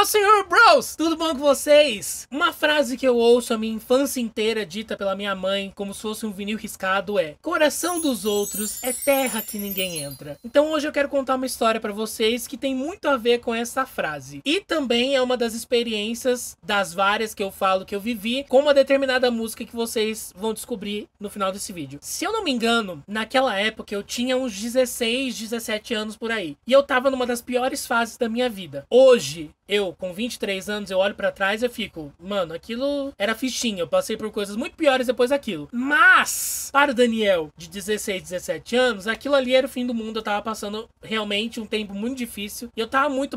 senhor Bros! Tudo bom com vocês? Uma frase que eu ouço a minha infância inteira dita pela minha mãe, como se fosse um vinil riscado, é: coração dos outros é terra que ninguém entra. Então hoje eu quero contar uma história pra vocês que tem muito a ver com essa frase. E também é uma das experiências, das várias que eu falo que eu vivi, com uma determinada música que vocês vão descobrir no final desse vídeo. Se eu não me engano, naquela época eu tinha uns 16, 17 anos por aí. E eu tava numa das piores fases da minha vida. Hoje, eu, com 23 anos, eu olho pra trás e eu fico, mano, aquilo era fichinha, eu passei por coisas muito piores depois daquilo. Mas, para o Daniel, de 16, 17 anos, aquilo ali era o fim do mundo, eu tava passando realmente um tempo muito difícil, e eu tava muito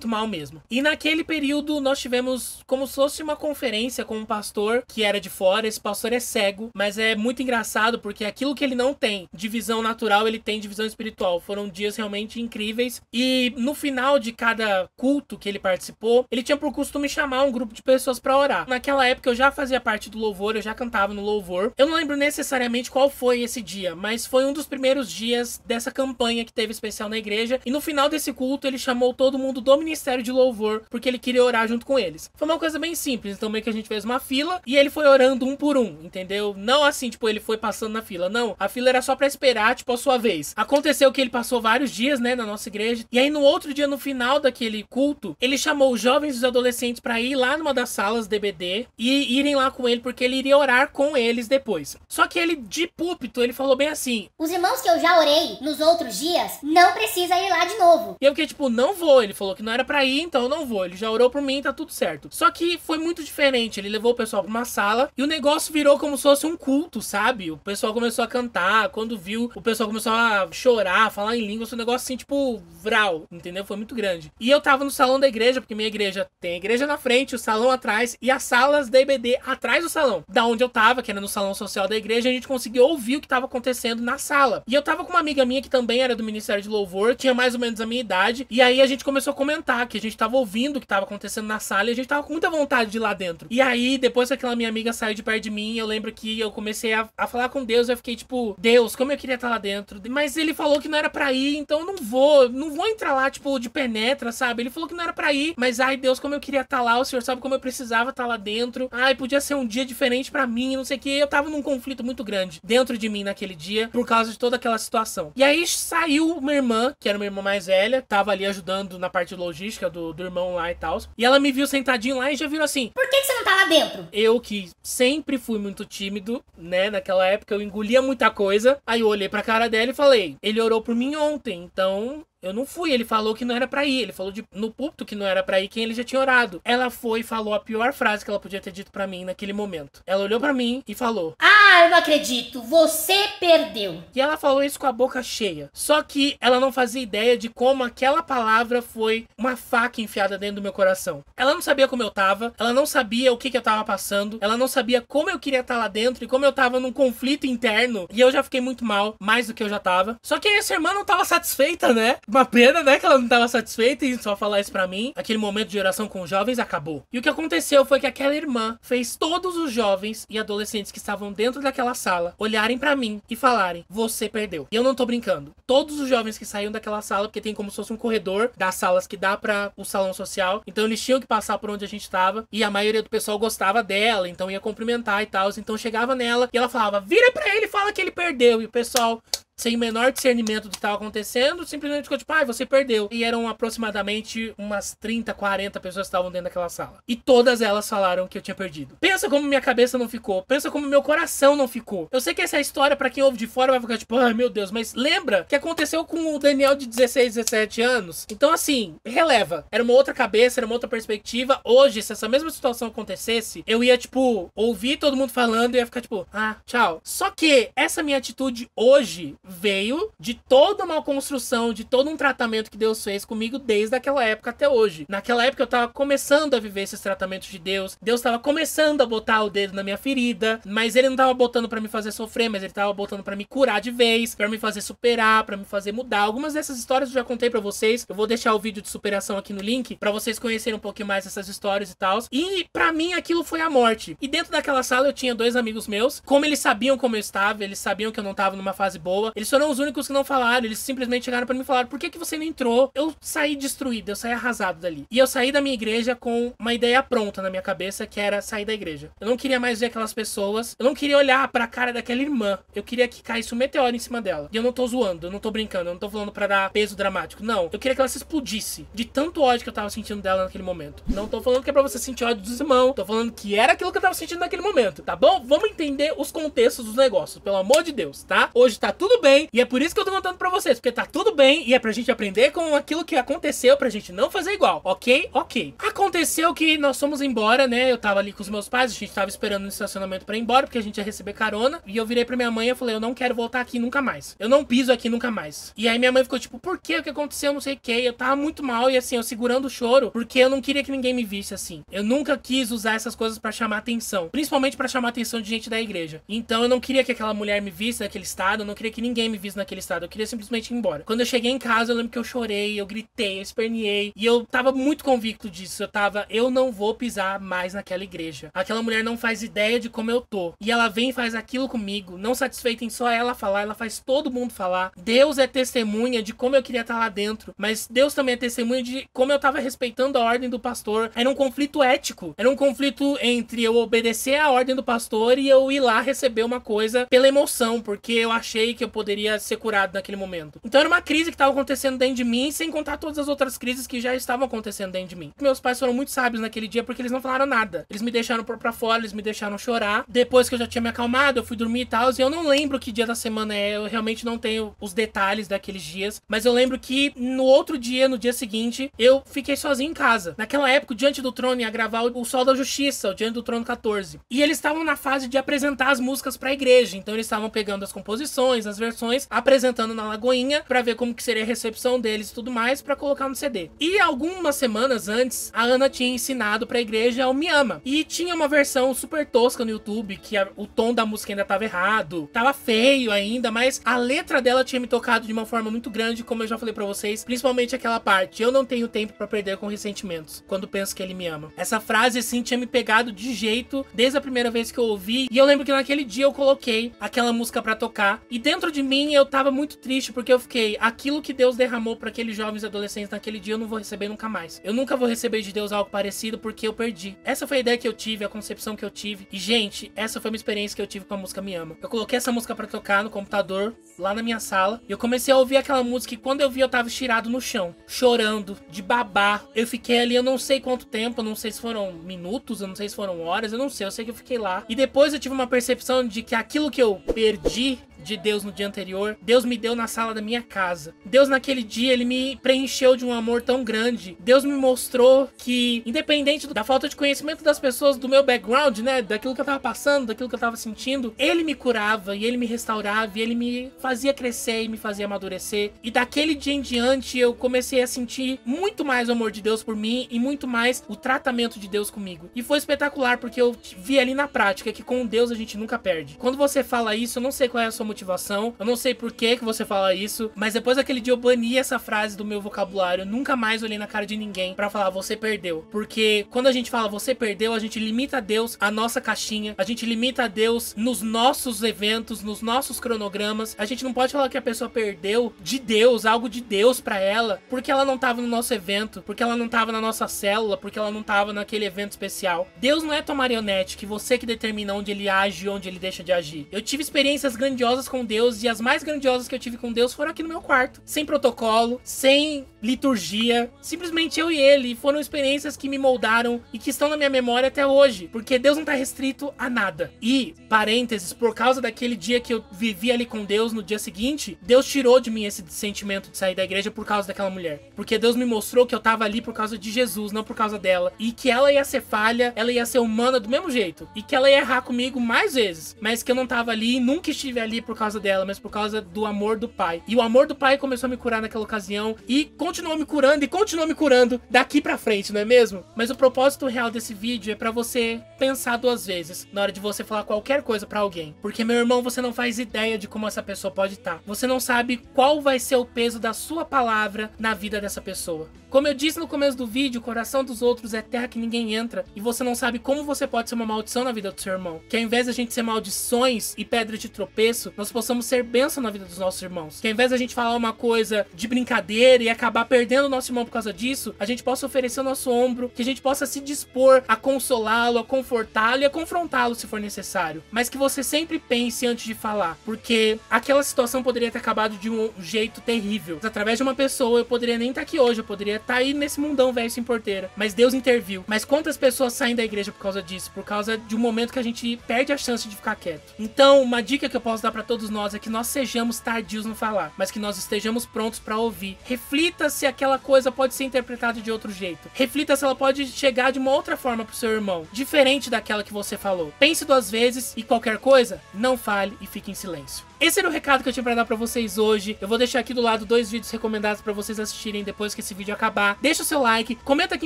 mal mesmo. E naquele período, nós tivemos como se fosse uma conferência com um pastor, que era de fora. Esse pastor é cego, mas é muito engraçado, porque aquilo que ele não tem de visão natural, ele tem de visão espiritual. Foram dias realmente incríveis, e no final de cada culto que ele participou, ele tinha por costume chamar um grupo de pessoas pra orar. Naquela época eu já fazia parte do louvor, eu já cantava no louvor. Eu não lembro necessariamente qual foi esse dia, mas foi um dos primeiros dias dessa campanha que teve especial na igreja, e no final desse culto ele chamou todo mundo do ministério de louvor, porque ele queria orar junto com eles. Foi uma coisa bem simples, então meio que a gente fez uma fila, e ele foi orando um por um, entendeu? Não assim, tipo, ele foi passando na fila, não. A fila era só pra esperar, tipo, a sua vez. Aconteceu que ele passou vários dias, né, na nossa igreja, e aí no outro dia, no final daquele culto, ele chamou os jovens e os adolescentes pra ir lá numa das salas DBD e irem lá com ele, porque ele iria orar com eles depois. Só que ele, de púlpito, ele falou bem assim: os irmãos que eu já orei nos outros dias, não precisa ir lá de novo. E eu fiquei tipo, não vou. Ele falou que não era pra ir, então eu não vou. Ele já orou por mim, tá tudo certo. Só que foi muito diferente. Ele levou o pessoal pra uma sala e o negócio virou como se fosse um culto, sabe? O pessoal começou a cantar. Quando viu, o pessoal começou a chorar, falar em línguas. Um negócio assim, tipo, vral, entendeu? Foi muito grande. E eu tava no salão da igreja, porque minha igreja tem a igreja na frente, o salão atrás e as salas da IBD atrás do salão. Da onde eu tava, que era no salão social da igreja, a gente conseguiu ouvir o que tava acontecendo na sala. E eu tava com uma amiga minha que também era do Ministério de Louvor, tinha mais ou menos a minha idade, e aí a gente começou a comentar que a gente tava ouvindo o que tava acontecendo na sala e a gente tava com muita vontade de ir lá dentro. E aí, depois que aquela minha amiga saiu de perto de mim, eu lembro que eu comecei a falar com Deus, eu fiquei tipo, Deus, como eu queria estar lá dentro. Mas ele falou que não era pra ir, então eu não vou entrar lá, tipo, de penetra, sabe? Ele falou que não era pra ir, mas ai Deus, como eu queria estar lá, o senhor sabe como eu precisava estar lá dentro. Ai, podia ser um dia diferente pra mim, não sei o que. Eu tava num conflito muito grande dentro de mim naquele dia, por causa de toda aquela situação. E aí saiu uma irmã, que era uma irmã mais velha, tava ali ajudando na parte logística do irmão lá e tal. E ela me viu sentadinho lá e já virou assim: por que você não tá lá dentro? Eu que sempre fui muito tímido, né, naquela época eu engolia muita coisa. Aí eu olhei pra cara dela e falei: ele orou por mim ontem, então eu não fui. Ele falou que não era pra ir. Ele falou no púlpito que não era pra ir quem ele já tinha orado. Ela foi e falou a pior frase que ela podia ter dito pra mim naquele momento. Ela olhou pra mim e falou: ah, eu não acredito, você perdeu. E ela falou isso com a boca cheia. Só que ela não fazia ideia de como aquela palavra foi uma faca enfiada dentro do meu coração. Ela não sabia como eu tava. Ela não sabia o que eu tava passando. Ela não sabia como eu queria estar lá dentro e como eu tava num conflito interno. E eu já fiquei muito mal, mais do que eu já tava. Só que essa irmã não tava satisfeita, né? Uma pena, né, que ela não tava satisfeita e só falar isso pra mim. Aquele momento de oração com os jovens acabou. E o que aconteceu foi que aquela irmã fez todos os jovens e adolescentes que estavam dentro daquela sala olharem pra mim e falarem: você perdeu. E eu não tô brincando. Todos os jovens que saíam daquela sala, porque tem como se fosse um corredor das salas que dá pra o salão social, então eles tinham que passar por onde a gente tava, e a maioria do pessoal gostava dela, então ia cumprimentar e tal. Então chegava nela e ela falava: vira pra ele e fala que ele perdeu. E o pessoal, sem o menor discernimento do que estava acontecendo, simplesmente ficou tipo: ai, você perdeu. E eram aproximadamente umas 30, 40 pessoas que estavam dentro daquela sala. E todas elas falaram que eu tinha perdido. Pensa como minha cabeça não ficou. Pensa como meu coração não ficou. Eu sei que essa história, pra quem ouve de fora, vai ficar tipo: ai, meu Deus. Mas lembra que aconteceu com o Daniel de 16, 17 anos? Então, assim, releva. Era uma outra cabeça, era uma outra perspectiva. Hoje, se essa mesma situação acontecesse, eu ia, tipo, ouvir todo mundo falando e ia ficar tipo: ah, tchau. Só que essa minha atitude hoje veio de toda uma construção, de todo um tratamento que Deus fez comigo desde aquela época até hoje. Naquela época eu tava começando a viver esses tratamentos de Deus. Deus tava começando a botar o dedo na minha ferida, mas ele não tava botando pra me fazer sofrer, mas ele tava botando pra me curar de vez, pra me fazer superar, pra me fazer mudar. Algumas dessas histórias eu já contei pra vocês. Eu vou deixar o vídeo de superação aqui no link, pra vocês conhecerem um pouquinho mais dessas histórias e tal. E pra mim aquilo foi a morte. E dentro daquela sala eu tinha dois amigos meus. Como eles sabiam como eu estava, eles sabiam que eu não tava numa fase boa, Eles foram os únicos que não falaram. Eles simplesmente chegaram pra mim e falaram: por que que você não entrou? Eu saí destruído, eu saí arrasado dali. E eu saí da minha igreja com uma ideia pronta na minha cabeça, que era sair da igreja. Eu não queria mais ver aquelas pessoas. Eu não queria olhar pra cara daquela irmã. Eu queria que caísse um meteoro em cima dela. E eu não tô zoando, eu não tô brincando, eu não tô falando pra dar peso dramático. Não, eu queria que ela se explodisse de tanto ódio que eu tava sentindo dela naquele momento. Não tô falando que é pra você sentir ódio dos irmãos. Tô falando que era aquilo que eu tava sentindo naquele momento, tá bom? Vamos entender os contextos dos negócios, pelo amor de Deus, tá? Hoje tá tudo bem e é por isso que eu tô contando pra vocês, porque tá tudo bem e é pra gente aprender com aquilo que aconteceu, pra gente não fazer igual, ok? Ok. Aconteceu que nós fomos embora, né? Eu tava ali com os meus pais, a gente tava esperando no estacionamento pra ir embora, porque a gente ia receber carona. E eu virei pra minha mãe e falei: eu não quero voltar aqui nunca mais. Eu não piso aqui nunca mais. E aí minha mãe ficou tipo: por quê? O que aconteceu? Não sei o que. Eu tava muito mal e assim, eu segurando o choro, porque eu não queria que ninguém me visse assim. Eu nunca quis usar essas coisas pra chamar atenção, principalmente pra chamar atenção de gente da igreja. Então eu não queria que aquela mulher me visse naquele estado, eu não queria que ninguém me visse naquele estado. Eu queria simplesmente ir embora. Quando eu cheguei em casa, eu lembro que eu chorei, eu gritei, eu esperneei. E eu tava muito convicto disso. Eu não vou pisar mais naquela igreja. Aquela mulher não faz ideia de como eu tô. E ela vem e faz aquilo comigo, não satisfeita em só ela falar, ela faz todo mundo falar. Deus é testemunha de como eu queria estar lá dentro, mas Deus também é testemunha de como eu tava respeitando a ordem do pastor. Era um conflito ético. Era um conflito entre eu obedecer a ordem do pastor e eu ir lá receber uma coisa pela emoção, porque eu achei que eu poderia ser curado naquele momento. Então era uma crise que tava acontecendo dentro de mim, sem contar todas as outras crises que já estavam acontecendo dentro de mim. Meus pais foram muito sábios naquele dia, porque eles não falaram nada. Eles me deixaram pôr pra fora, eles me deixaram chorar. Depois que eu já tinha me acalmado, eu fui dormir e tal, e eu não lembro que dia da semana é, eu realmente não tenho os detalhes daqueles dias, mas eu lembro que no outro dia, no dia seguinte, eu fiquei sozinho em casa. Naquela época, o Diante do Trono ia gravar o Sol da Justiça, o Diante do Trono 14. E eles estavam na fase de apresentar as músicas pra igreja, então eles estavam pegando as composições, as versões, apresentando na Lagoinha, pra ver como que seria a recepção deles e tudo mais, pra colocar no CD. E algumas semanas antes, a Ana tinha ensinado pra igreja o Me Ama. E tinha uma versão super tosca no YouTube, que o tom da música ainda tava errado, tava feio ainda, mas a letra dela tinha me tocado de uma forma muito grande, como eu já falei pra vocês, principalmente aquela parte: eu não tenho tempo pra perder com ressentimentos, quando penso que ele me ama. Essa frase, assim, tinha me pegado de jeito desde a primeira vez que eu ouvi, e eu lembro que naquele dia eu coloquei aquela música pra tocar, e dentro de mim eu tava muito triste, porque eu fiquei: aquilo que Deus derramou pra aqueles jovens e adolescentes naquele dia, eu não vou receber nunca mais. Eu nunca vou receber de Deus algo parecido, porque eu perdi. Essa foi a ideia que eu tive, a concepção que eu tive, e gente, essa foi uma experiência que eu tive com a música Me Ama. Eu coloquei essa música pra tocar no computador, lá na minha sala, e eu comecei a ouvir aquela música, e quando eu vi, eu tava estirado no chão, chorando, de babar. Eu fiquei ali, eu não sei quanto tempo, eu não sei se foram minutos, eu não sei se foram horas, eu não sei, eu sei que eu fiquei lá. E depois eu tive uma percepção de que aquilo que eu perdi de Deus no dia anterior, Deus me deu na sala da minha casa. Deus naquele dia, ele me preencheu de um amor tão grande. Deus me mostrou que, independente da falta de conhecimento das pessoas, do meu background, né, daquilo que eu tava passando, daquilo que eu tava sentindo, ele me curava e ele me restaurava e ele me fazia crescer e me fazia amadurecer. E daquele dia em diante eu comecei a sentir muito mais o amor de Deus por mim e muito mais o tratamento de Deus comigo. E foi espetacular, porque eu vi ali na prática que com Deus a gente nunca perde. Quando você fala isso, eu não sei qual é a sua motivação, eu não sei por que você fala isso, mas depois daquele dia eu bani essa frase do meu vocabulário. Eu nunca mais olhei na cara de ninguém pra falar você perdeu, porque quando a gente fala você perdeu, a gente limita a Deus a nossa caixinha, a gente limita a Deus nos nossos eventos, nos nossos cronogramas. A gente não pode falar que a pessoa perdeu de Deus, algo de Deus pra ela, porque ela não tava no nosso evento, porque ela não tava na nossa célula, porque ela não tava naquele evento especial. Deus não é tua marionete, que você que determina onde ele age e onde ele deixa de agir. Eu tive experiências grandiosas com Deus, e as mais grandiosas que eu tive com Deus foram aqui no meu quarto, sem protocolo, sem liturgia, simplesmente eu e ele. E foram experiências que me moldaram e que estão na minha memória até hoje, porque Deus não tá restrito a nada. E, parênteses, por causa daquele dia que eu vivi ali com Deus, no dia seguinte, Deus tirou de mim esse sentimento de sair da igreja por causa daquela mulher, porque Deus me mostrou que eu tava ali por causa de Jesus, não por causa dela, e que ela ia ser falha, ela ia ser humana do mesmo jeito, e que ela ia errar comigo mais vezes, mas que eu não tava ali e nunca estive ali por causa dela, mas por causa do amor do Pai. E o amor do Pai começou a me curar naquela ocasião, e continuou me curando daqui pra frente, não é mesmo? Mas o propósito real desse vídeo é pra você pensar duas vezes na hora de você falar qualquer coisa pra alguém, porque, meu irmão, você não faz ideia de como essa pessoa pode estar. Você não sabe qual vai ser o peso da sua palavra na vida dessa pessoa. Como eu disse no começo do vídeo, o coração dos outros é terra que ninguém entra, e você não sabe como você pode ser uma maldição na vida do seu irmão. Que ao invés da gente ser maldições e pedra de tropeço, nós possamos ser bênção na vida dos nossos irmãos. Que ao invés da gente falar uma coisa de brincadeira e acabar perdendo o nosso irmão por causa disso, a gente possa oferecer o nosso ombro, que a gente possa se dispor a consolá-lo, a confortá-lo e a confrontá-lo se for necessário. Mas que você sempre pense antes de falar, porque aquela situação poderia ter acabado de um jeito terrível. Através de uma pessoa, eu poderia nem estar aqui hoje, eu poderia estar aí nesse mundão velho sem porteira. Mas Deus interviu. Mas quantas pessoas saem da igreja por causa disso? Por causa de um momento que a gente perde a chance de ficar quieto. Então, uma dica que eu posso dar pra todos nós é que nós sejamos tardios no falar, mas que nós estejamos prontos pra ouvir. Reflita se aquela coisa pode ser interpretada de outro jeito. Reflita se ela pode chegar de uma outra forma pro seu irmão, diferente daquela que você falou. Pense 2 vezes e qualquer coisa, não fale e fique em silêncio. Esse era o recado que eu tinha pra dar pra vocês hoje. Eu vou deixar aqui do lado 2 vídeos recomendados pra vocês assistirem depois que esse vídeo acabar. Deixa o seu like, comenta aqui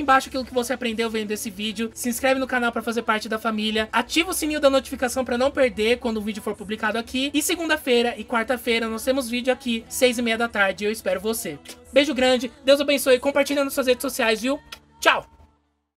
embaixo aquilo que você aprendeu vendo esse vídeo, se inscreve no canal pra fazer parte da família, ativa o sininho da notificação pra não perder quando o vídeo for publicado aqui. E segunda-feira e quarta-feira nós temos vídeo aqui, 6h30 da tarde. Eu espero você. Beijo grande, Deus abençoe, compartilha nas suas redes sociais, viu? Tchau!